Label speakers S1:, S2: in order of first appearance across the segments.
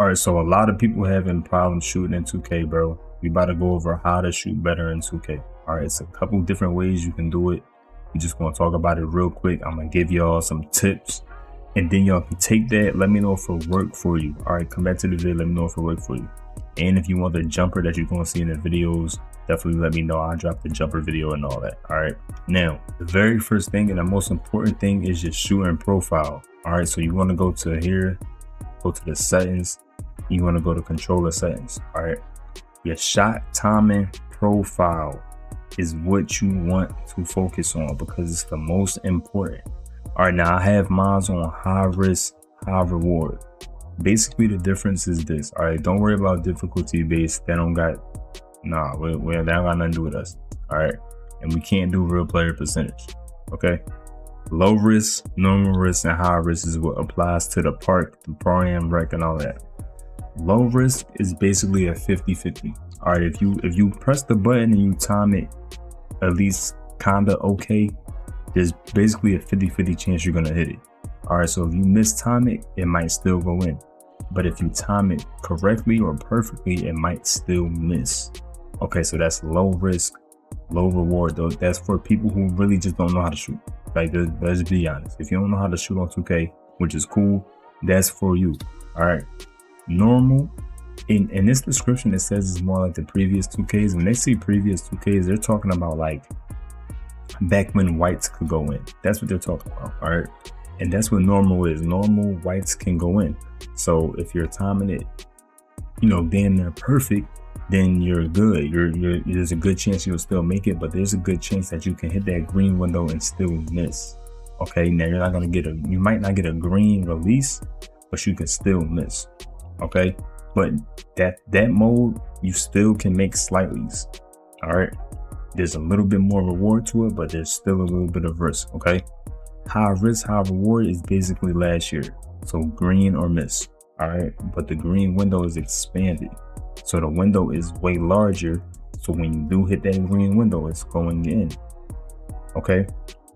S1: All right, so a lot of people having problems shooting in 2K, bro. We about to go over how to shoot better in 2K. All right, it's a couple different ways you can do it. We just gonna talk about it real quick. I'm gonna give y'all some tips, and then y'all can take that. Let me know if it worked for you. All right, come back to the video. Let me know if it worked for you. And if you want the jumper that you're gonna see in the videos, definitely let me know. I'll drop the jumper video and all that. All right. Now, the very first thing and the most important thing is your shooting profile. All right, so you want to go to here, go to the settings. You want to go to controller settings. All right, your shot timing profile is what you want to focus on because it's the most important. All right, now I have mine on high risk, high reward. Basically the difference is this. All right, don't worry about difficulty based. That don't got that don't got nothing to do with us. All right, and we can't do real player percentage. Okay, low risk, normal risk, and high risk is what applies to the park, the pro-am rec, and all that. Low risk is basically a 50-50. All right, if you press the button and you time it at least kinda okay, there's basically a 50-50 chance you're gonna hit it. All right, so if you mistime it, it might still go in. But if you time it correctly or perfectly, it might still miss. Okay, so that's low risk, low reward though. That's for people who really just don't know how to shoot. Like, let's be honest. If you don't know how to shoot on 2K, which is cool, that's for you. All right. Normal, in this description, it says it's more like the previous 2Ks. When they see previous 2Ks, they're talking about like back when whites could go in. That's what they're talking about. All right. And that's what normal is. Normal whites can go in. So if you're timing it, damn near perfect, then you're good. There's a good chance you'll still make it, but there's a good chance that you can hit that green window and still miss. Okay, now you're not gonna you might not get a green release, but you can still miss. Okay, but that mode, you still can make slightlies. All right, there's a little bit more reward to it, but there's still a little bit of risk. Okay, high risk, high reward is basically last year, so green or miss. All right, but the green window is expanded, so the window is way larger. So when you do hit that green window, it's going in. Okay,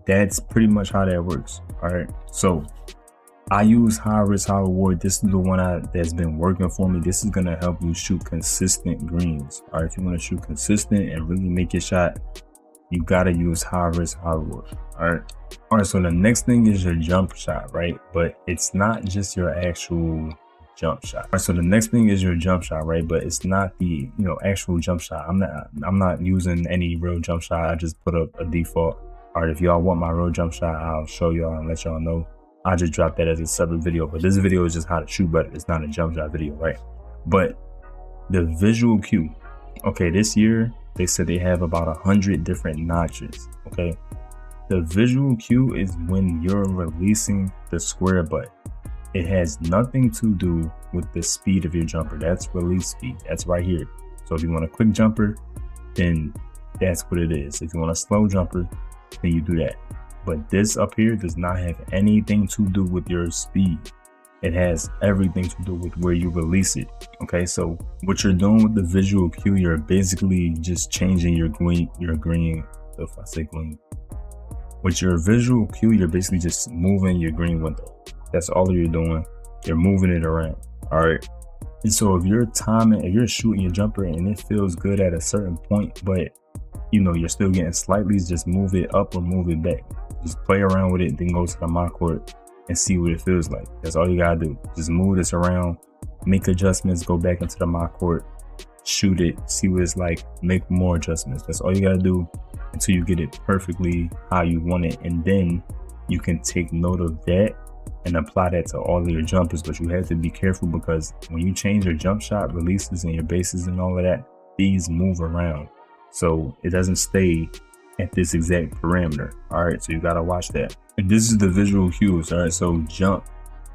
S1: that's pretty much how that works. All right, so I use high risk, high reward. This is the one that's been working for me. This is gonna help you shoot consistent greens. All right, if you want to shoot consistent and really make your shot, you gotta use high risk, high reward. All right. So the next thing is your jump shot, right? But it's not just your actual jump shot. All right, so the next thing is your jump shot, right? But it's not the actual jump shot. I'm not using any real jump shot. I just put up a default. All right, if y'all want my real jump shot, I'll show y'all and let y'all know. I just dropped that as a separate video, but this video is just how to shoot better. It's not a jump shot video, right? But the visual cue, okay, this year they said they have about 100 different notches. Okay, the visual cue is when you're releasing the square button. It has nothing to do with the speed of your jumper. That's release speed. That's right here. So if you want a quick jumper, then that's what it is. If you want a slow jumper, then you do that. But this up here does not have anything to do with your speed. It has everything to do with where you release it. Okay, so what you're doing with the visual cue, you're basically just changing your green, if I say green. With your visual cue, you're basically just moving your green window. That's all you're doing. You're moving it around. All right. And so if you're shooting your jumper and it feels good at a certain point, but you're still getting slightly, just move it up or move it back. Just play around with it, then go to the my court and see what it feels like. That's all you gotta do. Just move this around, make adjustments, go back into the my court, shoot it, see what it's like, make more adjustments. That's all you gotta do until you get it perfectly how you want it. And then you can take note of that and apply that to all of your jumpers. But you have to be careful because when you change your jump shot releases and your bases and all of that, these move around. So it doesn't stay at this exact parameter. All right, so you gotta watch that. And this is the visual cues. All right, so jump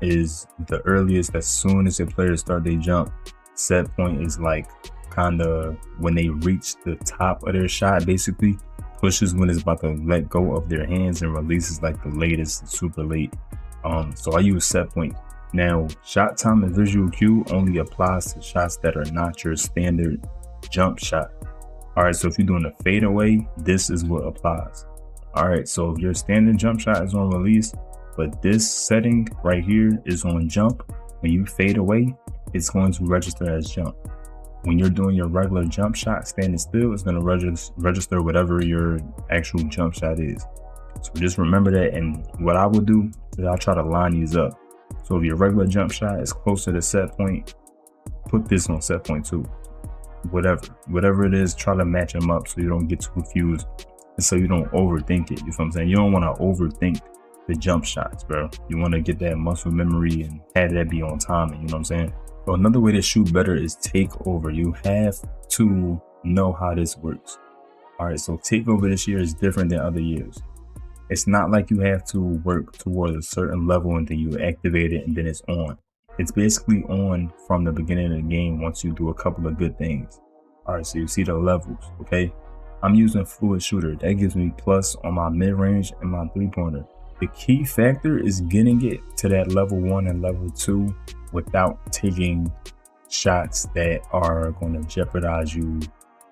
S1: is the earliest. As soon as your players start their jump, set point is like kind of when they reach the top of their shot. Basically, push is when it's about to let go of their hands, and release is like the latest, super late. So I use set point. Now, shot time and visual cue only applies to shots that are not your standard jump shot. All right, so if you're doing a fadeaway, this is what applies. All right, so if your standard jump shot is on release, but this setting right here is on jump, when you fade away, it's going to register as jump. When you're doing your regular jump shot standing still, it's going to register whatever your actual jump shot is. So just remember that. And what I will do is I'll try to line these up. So if your regular jump shot is closer to set point, put this on set point too. Whatever it is, try to match them up so you don't get too confused and so you don't overthink it. You feel what I'm saying? You don't want to overthink the jump shots, bro. You want to get that muscle memory and have that be on timing. You know what I'm saying? So another way to shoot better is takeover. You have to know how this works. All right, so takeover this year is different than other years. It's not like you have to work towards a certain level and then you activate it and then it's on. It's basically on from the beginning of the game once you do a couple of good things. All right, so you see the levels, okay? I'm using fluid shooter. That gives me plus on my mid-range and my three-pointer. The key factor is getting it to that level 1 and level 2 without taking shots that are going to jeopardize you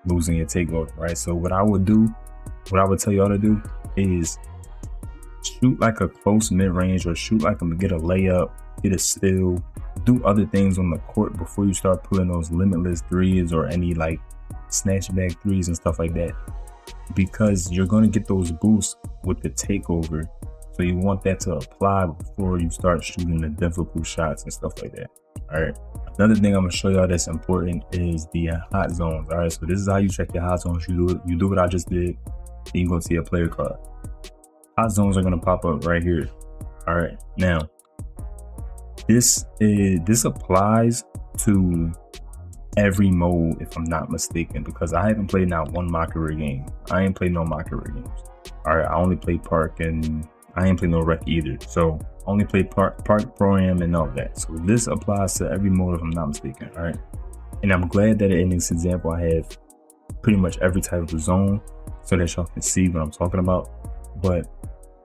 S1: losing your takeover, right? So what I would tell y'all to do is shoot like a close mid-range, or shoot like I'm gonna get a layup, get a steal, do other things on the court before you start pulling those limitless threes or any like snatch back threes and stuff like that, because you're going to get those boosts with the takeover. So you want that to apply before you start shooting the difficult shots and stuff like that. All right, another thing I'm gonna show y'all that's important is the hot zones. All right, so this is how you check your hot zones. You do what I just did, then you go to your player card. Hot zones are gonna pop up right here. All right, now this applies to every mode if I'm not mistaken, because I haven't played not one my career game. I ain't played no my career games. All right, I only play park and I ain't play no rec either. So I only play park pro-am and all of that. So this applies to every mode if I'm not mistaken. All right, and I'm glad that in this example I have pretty much every type of zone so that y'all can see what I'm talking about. But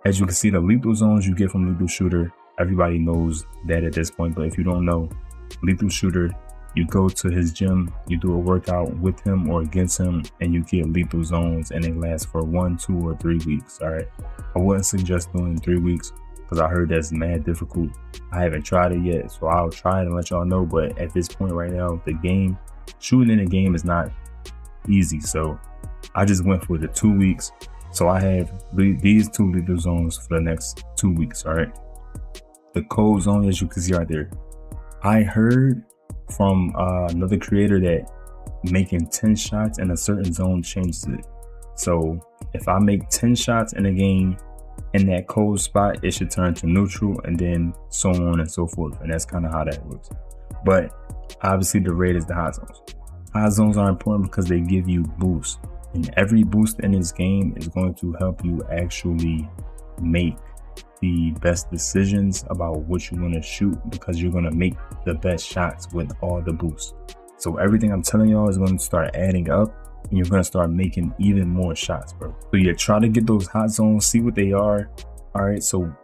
S1: as you can see, the lethal zones you get from lethal shooter, everybody knows that at this point. But if you don't know, lethal shooter, you go to his gym, you do a workout with him or against him, and you get lethal zones, and they last for 1, 2, or 3 weeks. All right, I wouldn't suggest doing 3 weeks because I heard that's mad difficult. I haven't tried it yet, so I'll try it and let y'all know. But at this point right now, the game, shooting in the game is not easy, so I just went for the 2 weeks. So I have these 2 lethal zones for the next 2 weeks. All right, the cold zone, as you can see right there, I heard from another creator that making 10 shots in a certain zone changes it. So if I make 10 shots in a game in that cold spot, it should turn to neutral, and then so on and so forth. And that's kind of how that works. But obviously the red is the hot zones. Hot zones are important because they give you boosts, and every boost in this game is going to help you actually make the best decisions about what you want to shoot, because you're going to make the best shots with all the boosts. So everything I'm telling y'all is going to start adding up, and you're going to start making even more shots, bro. So you try to get those hot zones, see what they are. All right, so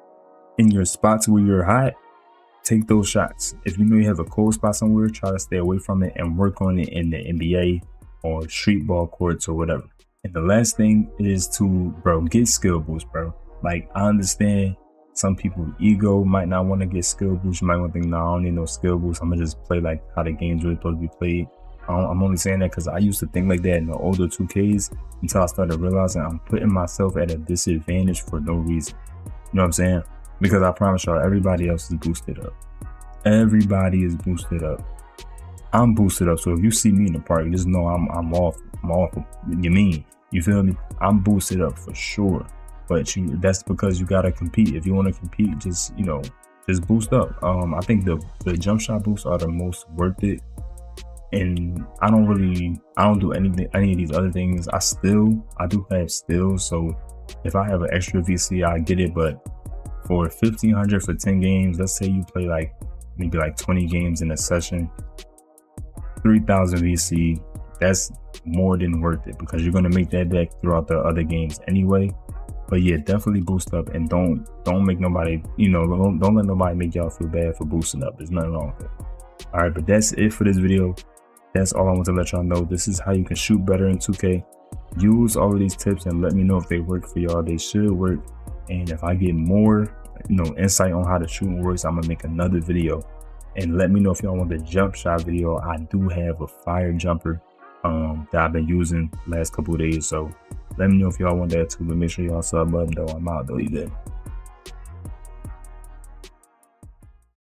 S1: in your spots where you're hot, take those shots. If you know you have a cold spot somewhere, try to stay away from it and work on it in the NBA or street ball courts or whatever. And the last thing is to, bro, get skill boost, bro. Like, I understand some people's ego might not want to get skill boost. You might want to think, no, I don't need no skill boost. I'm gonna just play like how the game's really supposed to be played. I'm only saying that because I used to think like that in the older 2Ks until I started realizing I'm putting myself at a disadvantage for no reason. You know what I'm saying? Because I promise y'all, everybody else is boosted up. Everybody is boosted up. I'm boosted up. So if you see me in the park, just know I'm off. I'm off. You mean? You feel me? I'm boosted up for sure. But that's because you gotta compete. If you want to compete, just boost up. I think the jump shot boosts are the most worth it. And I don't do any of these other things. I do have stills. So if I have an extra VC, I get it. But for 1,500 for 10 games, let's say you play like maybe like 20 games in a session, 3,000 VC, that's more than worth it, because you're gonna make that back throughout the other games anyway. But yeah, definitely boost up, and don't make nobody, don't let nobody make y'all feel bad for boosting up. There's nothing wrong with it. All right, but that's it for this video. That's all I want to let y'all know. This is how you can shoot better in 2K. Use all of these tips and let me know if they work for y'all. They should work. And if I get more, insight on how the shooting works, I'm gonna make another video And let me know if y'all want the jump shot video. I do have a fire jumper that I've been using the last couple of days, so let me know if y'all want that too. But make sure y'all sub up though. I'm out though. You good?